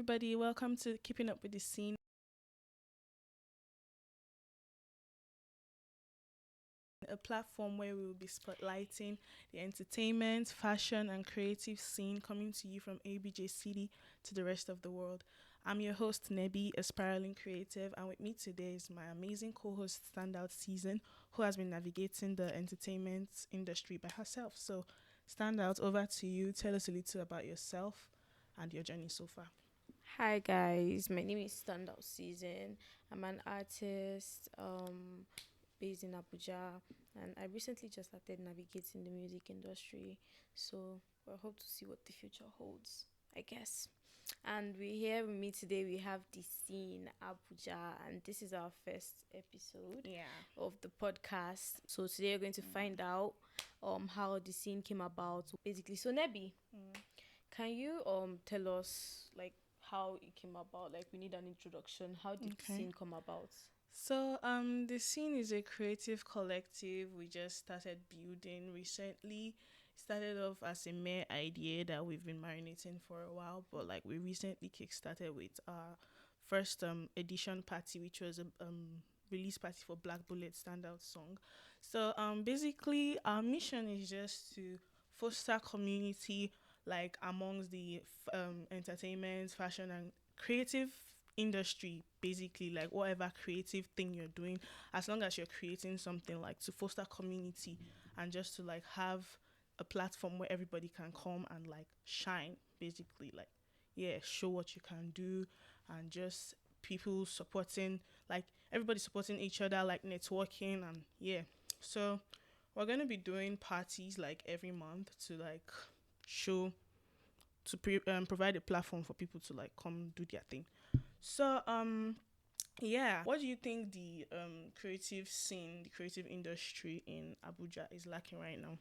everybody. Welcome to Keeping Up with the Scene, a platform where we will be spotlighting the entertainment, fashion, and creative scene coming to you from ABJ City to the rest of the world. I'm your host, Nebi, a spiraling creative, and with me today is my amazing co host, Standout Season, who has been navigating the entertainment industry by herself. So, Standout, over to you. Tell us a little about yourself and your journey so far. Hi guys, my name is Standout Season. I'm an artist based in Abuja, and I recently just started navigating the music industry. So we hope to see what the future holds, I guess. And we here with me today. We have the scene Abuja, and this is our first episode Yeah. of the podcast. So today we're going to find out how the scene came about. Basically, so Nebi, Mm. can you tell us like how it came about? Like we need an introduction. How did the Okay. scene come about? So, the scene is a creative collective we just started building recently. Started off as a mere idea that we've been marinating for a while, but like we recently kickstarted with our first edition party, which was a release party for Black Bullet standout song. So, basically our mission is just to foster community like amongst the entertainment, fashion, and creative industry, basically like whatever creative thing you're doing, as long as you're creating something, like to foster community and just to like have a platform where everybody can come and like shine, basically, like, yeah, show what you can do. And just people supporting, like everybody supporting each other, like networking. And yeah, so we're going to be doing parties like every month to like show, provide a platform for people to like come do their thing. So, yeah, what do you think the creative scene, the creative industry in Abuja is lacking right now?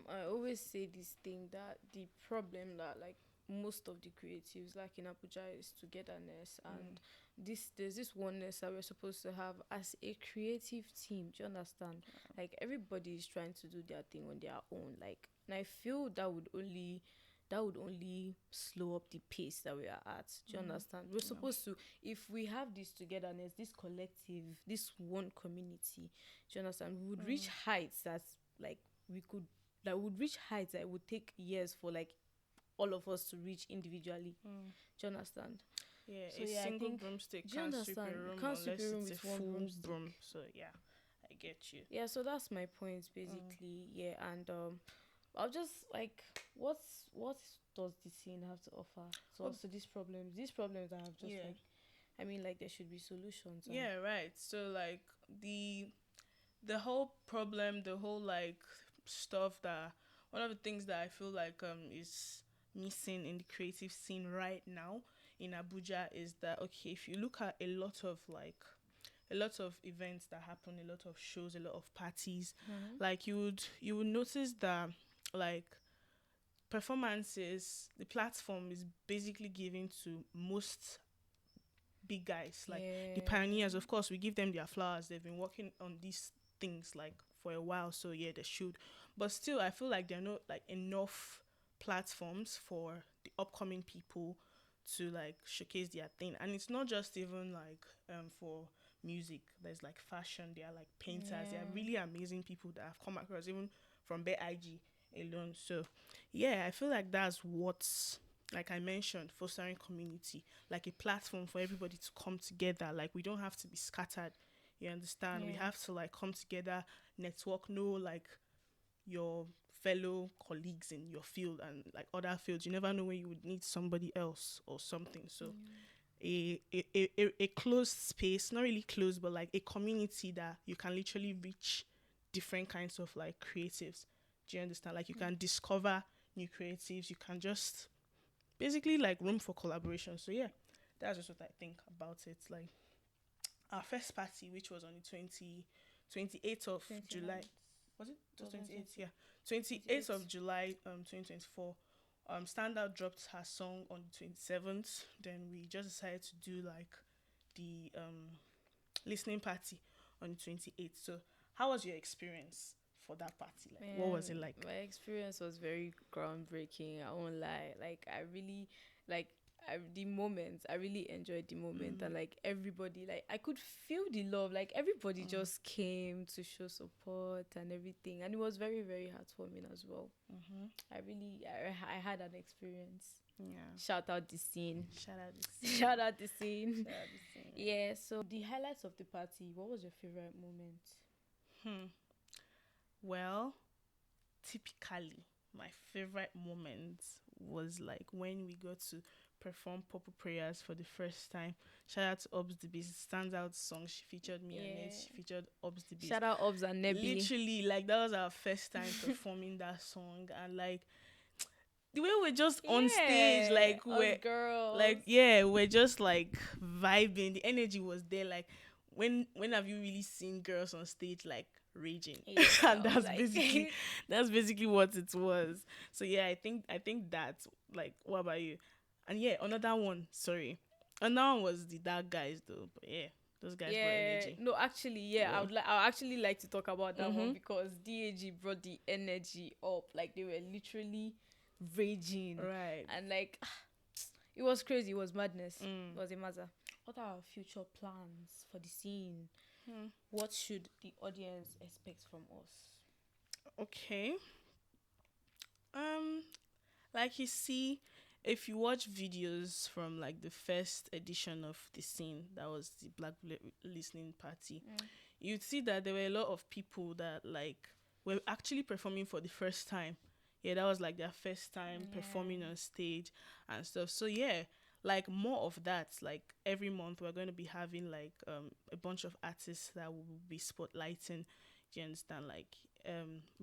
I always say this thing that the problem that like most of the creatives like in Abuja is togetherness, and there's this oneness that we're supposed to have as a creative team. Do you understand? Like everybody is trying to do their thing on their own. Like, and I feel that would only slow up the pace that we are at. Do you understand? We're Yeah. supposed to, if we have this togetherness, this collective, this one community, do you understand? We would reach heights that's like we could that would reach heights that it would take years for like all of us to reach individually. Mm. Do you understand? Yeah, So a yeah, I single think. broomstick Do you can't sweep understand? a You room can't sweep a unless room it's a with one full broomstick. broom. So yeah, I get you. Yeah, so that's my point Mm. basically. Yeah, and I'll just like, what does the scene have to offer to Oh, us to these problems? These problems that have just yeah, like, I mean, like there should be solutions. And yeah, right. So like the the whole problem, the whole like stuff that one of the things that I feel like is missing in the creative scene right now in Abuja is that, okay, if you look at a lot of events that happen, a lot of shows, a lot of parties, mm-hmm. like you would notice that like performances, the platform is basically given to most big guys, like the Yeah, pioneers. Of course, we give them their flowers. They've been working on these things like for a while, so yeah, they should. But still, I feel like there are not like enough platforms for the upcoming people to like showcase their thing. And it's not just even like for music. There's like fashion. There are like painters. There are yeah, really amazing people that have come across even from Bay IG alone. So yeah, I feel like that's what's, like I mentioned, fostering community, like a platform for everybody to come together. Like we don't have to be scattered. You understand? We yeah. have to like come together, network, know like your fellow colleagues in your field and like other fields. You never know when you would need somebody else or something. So a closed space, not really closed, but like a community that you can literally reach different kinds of like creatives. Do you understand? Like you can discover new creatives. You can just basically like room for collaboration. So yeah, that's just what I think about it. Like our first party, which was on the 28th of 29th, July. Was it? It was 28th, 2020, yeah. 28th 28th. of July 2024. Standout dropped her song on the 27th. Then we just decided to do like the listening party on the 28th. So how was your experience for that party? Like what Man, was it like? my experience was very groundbreaking. I won't lie. Like I really like. the moment, I really enjoyed the moment, Mm. and like everybody, like I could feel the love, like everybody Mm. just came to show support and everything, and it was very, very heartwarming as well. Mm-hmm. I had an experience. Yeah. Shout out the scene. Shout out the scene. Shout out the scene. Shout out the scene. Yeah, so the highlights of the party, what was your favorite moment? Hmm. Well, typically, my favorite moment was like when we got to perform Purple Prayers for the first time. Shout out to Obs the Beast. Stands out song. She featured me on it. Yeah. She featured Obs the Beast. Shout out Obs and Nebby. Literally, like that was our first time performing that song, and like the way we're just on stage, Yeah, like us we're girls. like yeah, we're just like vibing. The energy was there. Like when have you really seen girls on stage like raging? Yeah, And I was like, that's basically what it was. So yeah, I think that's like, what about you? And yeah, another one. Sorry, another one was the dark guys though. But yeah, those guys brought yeah, energy. no, actually, yeah, Yeah. I would actually like to talk about that one Mhm. because DAG brought the energy up. Like they were literally raging, Right. and like it was crazy. It was madness. Mm. It was a matter. What are our future plans for the scene? Hmm. What should the audience expect from us? Okay. Um, like you see, if you watch videos from like the first edition of the scene, that was the Black Bullet listening party, you'd see that there were a lot of people that like were actually performing for the first time. Yeah, that was like their first time performing on stage and stuff. So yeah, like more of that. Like every month we're going to be having like a bunch of artists that will be spotlighting. Do you understand? Like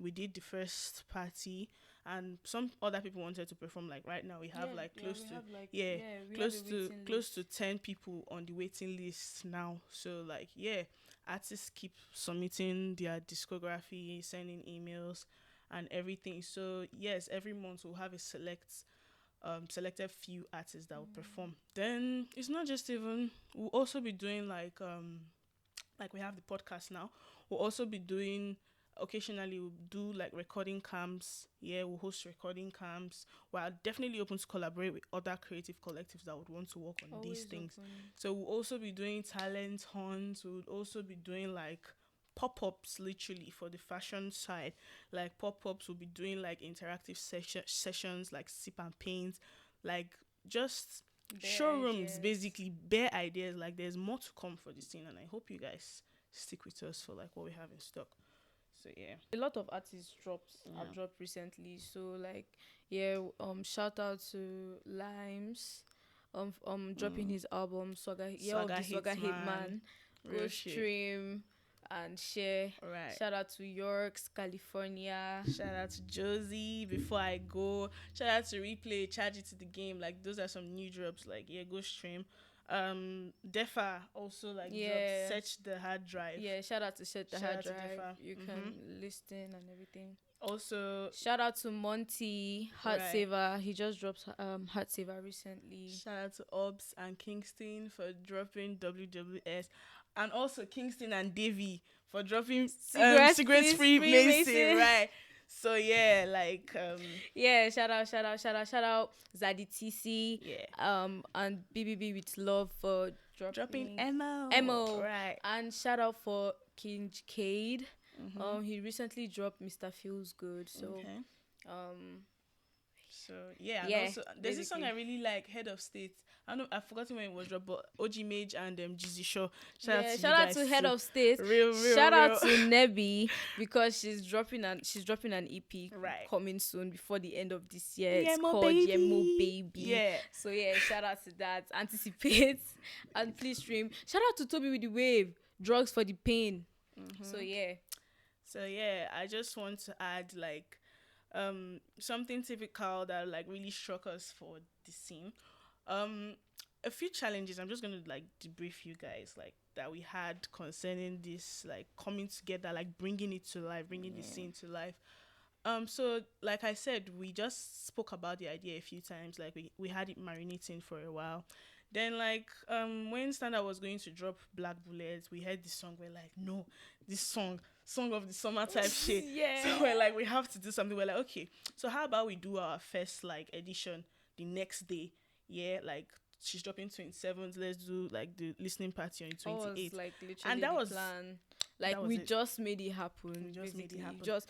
we did the first party and some other people wanted to perform. Like right now we have like close to yeah, close to 10 people on the waiting list now. So like yeah, artists keep submitting their discography, sending emails and everything. So yes, every month we'll have a selected few artists that will perform. Then it's not just even, we'll also be doing like we have the podcast now. We'll also be doing, occasionally we'll do like recording camps. Yeah, we'll host recording camps. We're definitely open to collaborate with other creative collectives that would want to work on these Always things. open. So we'll also be doing talent hunts. We'll also be doing like pop-ups literally for the fashion side. Like pop-ups, will be doing like interactive sessions like sip and paint, like just Bare showrooms, ideas. basically bare ideas. Like there's more to come for this scene, and I hope you guys stick with us for like what we have in stock. So yeah. A lot of artists have Yeah. dropped recently. So like yeah, shout out to Limes, dropping his album Swagger, yeah, of Swagger the Swagger Hits Hit Man. Man. Go Real shit. stream and share. Right. Shout out to Yorks, California. Shout out to Josie. Before I go, shout out to Replay, Charge It to the Game. Like those are some new drops. Like yeah, go stream. Defa also like Yeah. dropped Search the Hard Drive. Yeah, shout out to Set the Shout Hard out to Drive. Defa. You can listen and everything. Also, Shout out to Monty Heart Right. Saver. He just dropped Heart Saver recently. shout out to Obs and Kingston for dropping WWS, and also Kingston and Davy for dropping Cigarettes Free Mason. Right. So yeah, like Yeah, shout out Zaddy TC. yeah, And BBB with Love for dropping Emo. Emo. Right. And shout out for King Cade. Mhm. He recently dropped Mr. Feels Good. So Okay. um So yeah, and Yeah, also there's this song I basically. really like, Head of State. I don't know, I've forgotten when it was dropped, but OG Mage and Jizzy Shaw. Shout shout you out guys to Head too. of State. Real, Shout out real. to Nebby because she's dropping an EP Right. coming soon before the end of this year. It's Yemo called Baby. Yemo Baby. Yeah. So yeah, shout out to that. Anticipate and please stream. Shout out to Toby with the Wave. Drugs for the pain. So yeah. So yeah, I just want to add like something typical that like really struck us for the scene. A few challenges. I'm just gonna like debrief you guys like that we had concerning this like coming together, like bringing it to life, bringing the scene to life. So like I said, we just spoke about the idea a few times. Like we had it marinating for a while. Then like when Standard was going to drop Black Bullets, we heard this song. We're like, no, this song of the summer type shit. Yeah. So we're like, we have to do something. We're like, okay, so how about we do our first like edition the next day? yeah, like she's dropping 27th. Let's do like the listening party on the Oh, it's 28th. like And literally that the was plan. Like that was we it. just made it happen. We just made it Basically, happen. just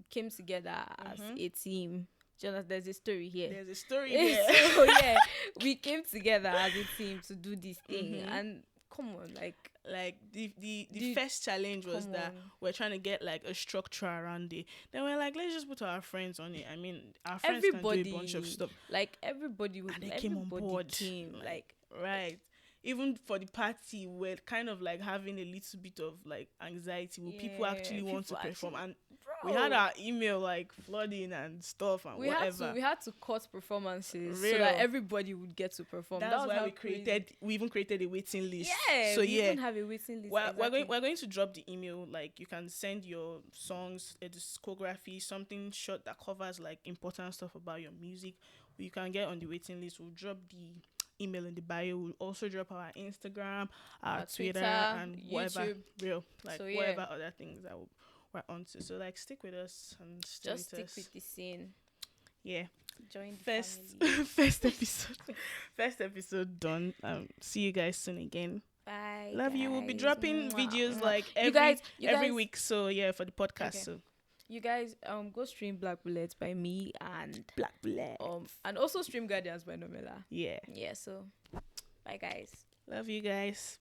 came together as Mm-hmm. a team. Jonas, there's a story here. There's a story here. So yeah, we came together as a team to do this thing, Mm-hmm. and come on, Like the Dude, first challenge was come that on. we're trying to get like a structure around it. Then we're like, let's just put our friends on it. I mean, our friends can do a bunch of stuff, and they came on Everybody board. came. Right. Even for the party, we're kind of like having a little bit of like anxiety. Will people Yeah, actually want to people perform? actually- And we bro. had our email like flooding and stuff and whatever. We had to cut performances so Real. that everybody would get to perform. That's That was why how we crazy- created. We even created a waiting list. Yeah, So we yeah, even have a waiting list. we're going to drop the email. Like you can send your songs, a discography, something short that covers like important stuff about your music. You can get on the waiting list. We'll drop the email in the bio. We'll also drop our Instagram, our Twitter, and whatever YouTube. real like So, yeah. whatever other things that we're onto. So like stick with us and stay Just with stick us. with the scene. Yeah. Join the First family. first episode done. See you guys soon again. Bye. Love you. We'll be guys. dropping Mwah, videos mwah. like You every guys- every week. So yeah, for the podcast. Okay. So You guys, go stream Black Bullets by me and Black Black. and also stream Guardians by Nomela. Yeah. Yeah. So, bye guys. Love you guys.